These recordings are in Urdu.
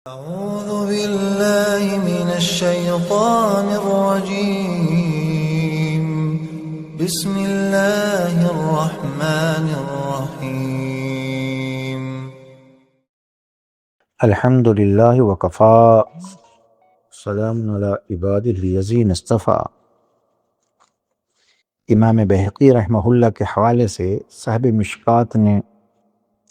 أعوذ بالله من الشيطان الرجيم. بسم الله الرحمن الرحيم. الحمد للہ وکفا سلام علی عبادہ الذین اصطفیٰ۔ امام بہقی رحمہ اللہ کے حوالے سے صاحب مشکات نے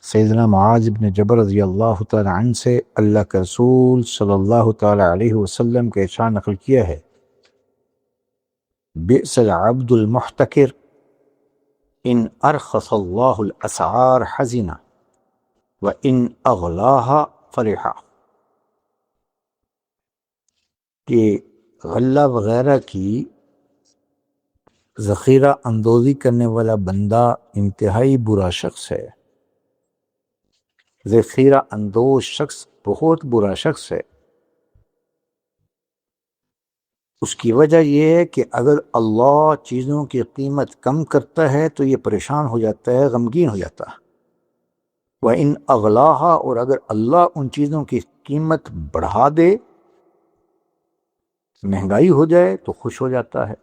سیدنا معاذ بن جبل رضی اللہ تعالی عنہ سے اللہ کے رسول صلی اللہ تعالی علیہ وسلم کے ارشاد نقل کیا ہے: بئس العبد المحتکر ان ارخص اللہ الاسعار حزن وان اغلاها فرحہ، کہ غلہ وغیرہ کی ذخیرہ اندوزی کرنے والا بندہ انتہائی برا شخص ہے۔ ذخیرہ اندوز شخص بہت برا شخص ہے۔ اس کی وجہ یہ ہے کہ اگر اللہ چیزوں کی قیمت کم کرتا ہے تو یہ پریشان ہو جاتا ہے، غمگین ہو جاتا ہے۔ وَإِنْ أَغْلَاهَا، اور اگر اللہ ان چیزوں کی قیمت بڑھا دے، مہنگائی ہو جائے تو خوش ہو جاتا ہے۔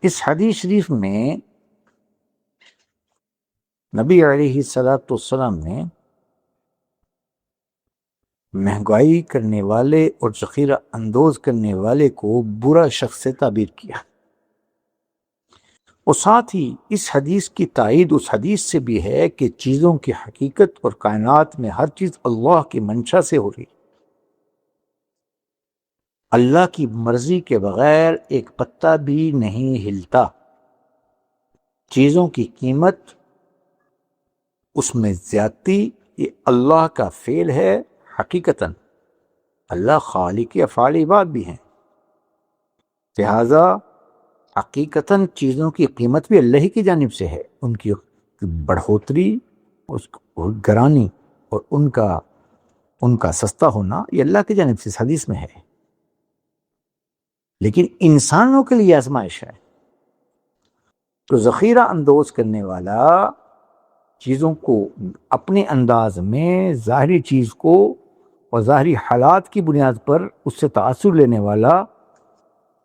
اس حدیث شریف میں نبی علیہ السلام نے مہنگائی کرنے والے اور ذخیرہ اندوز کرنے والے کو برا شخص سے تعبیر کیا، اور ساتھ ہی اس حدیث کی تائید اس حدیث سے بھی ہے کہ چیزوں کی حقیقت اور کائنات میں ہر چیز اللہ کی منشا سے ہو رہی۔ اللہ کی مرضی کے بغیر ایک پتا بھی نہیں ہلتا۔ چیزوں کی قیمت، اس میں زیادتی، یہ اللہ کا فعل ہے حقیقتاً۔ اللہ خالق افعال عباد بھی ہیں، لہذا حقیقتاً چیزوں کی قیمت بھی اللہ ہی کی جانب سے ہے۔ ان کی بڑھوتری، اس گرانی اور ان کا سستا ہونا یہ اللہ کی جانب سے اس حدیث میں ہے، لیکن انسانوں کے لیے آزمائش ہے۔ تو ذخیرہ اندوز کرنے والا چیزوں کو اپنے انداز میں ظاہری چیز کو اور ظاہری حالات کی بنیاد پر اس سے تاثر لینے والا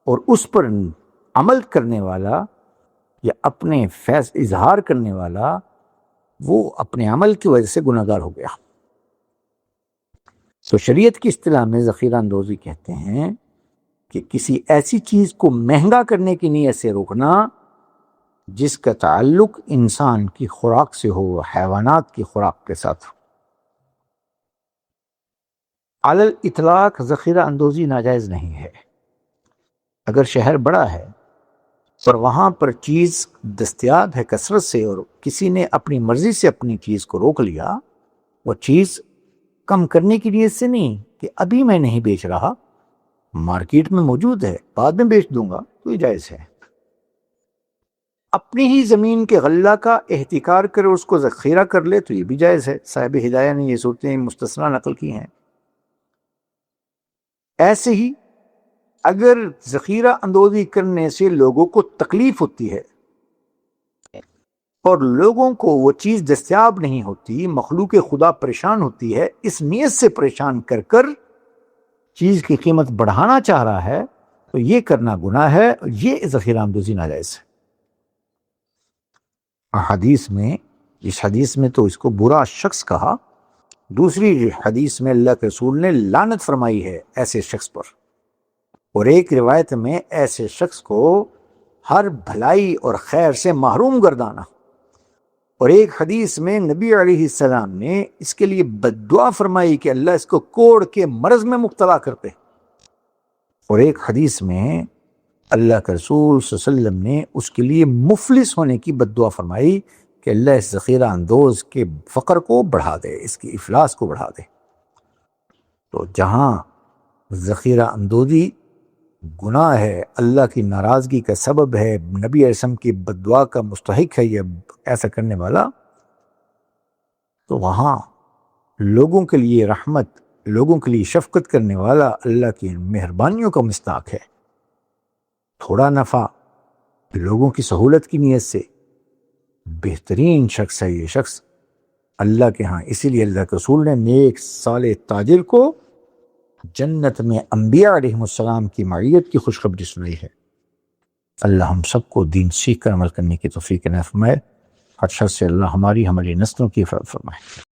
اور اس پر عمل کرنے والا یا اپنے فیض اظہار کرنے والا، وہ اپنے عمل کی وجہ سے گناہ گار ہو گیا۔ تو شریعت کی اصطلاح میں ذخیرہ اندوزی کہتے ہیں کہ کسی ایسی چیز کو مہنگا کرنے کی نیت سے روکنا جس کا تعلق انسان کی خوراک سے ہو، حیوانات کی خوراک کے ساتھ ہو۔ علی الاطلاق ذخیرہ اندوزی ناجائز نہیں ہے۔ اگر شہر بڑا ہے اور وہاں پر چیز دستیاب ہے کثرت سے، اور کسی نے اپنی مرضی سے اپنی چیز کو روک لیا، وہ چیز کم کرنے کی نیت سے نہیں کہ ابھی میں نہیں بیچ رہا، مارکیٹ میں موجود ہے، بعد میں بیچ دوں گا، تو یہ جائز ہے۔ اپنی ہی زمین کے غلہ کا احتکار کرے، اس کو ذخیرہ کر لے، تو یہ بھی جائز ہے۔ صاحب ہدایہ نے یہ صورتیں مستثنیٰ نقل کی ہیں۔ ایسے ہی اگر ذخیرہ اندوزی کرنے سے لوگوں کو تکلیف ہوتی ہے اور لوگوں کو وہ چیز دستیاب نہیں ہوتی، مخلوق خدا پریشان ہوتی ہے، اس نیت سے پریشان کر کر چیز کی قیمت بڑھانا چاہ رہا ہے، تو یہ کرنا گناہ ہے، یہ ذخیرہ اندوزی ناجائز ہے۔ اس حدیث میں تو اس کو برا شخص کہا، دوسری حدیث میں اللہ کے رسول نے لعنت فرمائی ہے ایسے شخص پر، اور ایک روایت میں ایسے شخص کو ہر بھلائی اور خیر سے محروم گردانا، اور ایک حدیث میں نبی علیہ السلام نے اس کے لیے بد دعا فرمائی کہ اللہ اس کو کوڑ کے مرض میں مبتلا کرتے، اور ایک حدیث میں اللہ کے رسول صلی اللہ علیہ وسلم نے اس کے لیے مفلس ہونے کی بد دعا فرمائی کہ اللہ اس ذخیرہ اندوز کے فقر کو بڑھا دے، اس کی افلاس کو بڑھا دے۔ تو جہاں ذخیرہ اندوزی گناہ ہے، اللہ کی ناراضگی کا سبب ہے، نبی علیہ السلام کی بد دعا کا مستحق ہے یہ ایسا کرنے والا، تو وہاں لوگوں کے لیے رحمت، لوگوں کے لیے شفقت کرنے والا اللہ کی مہربانیوں کا مصداق ہے۔ تھوڑا نفع لوگوں کی سہولت کی نیت سے بہترین شخص ہے یہ شخص، اللہ کے ہاں، اسی لیے اللہ کے رسول نے نیک صالح تاجر کو جنت میں انبیاء علیہ السلام کی معیت کی خوشخبری سنائی ہے۔ اللہ ہم سب کو دین سیکھ کر عمل کرنے کی توفیق عنایت فرمائے، ہر شر سے اللہ ہماری نسلوں کی حفاظت فرمائے۔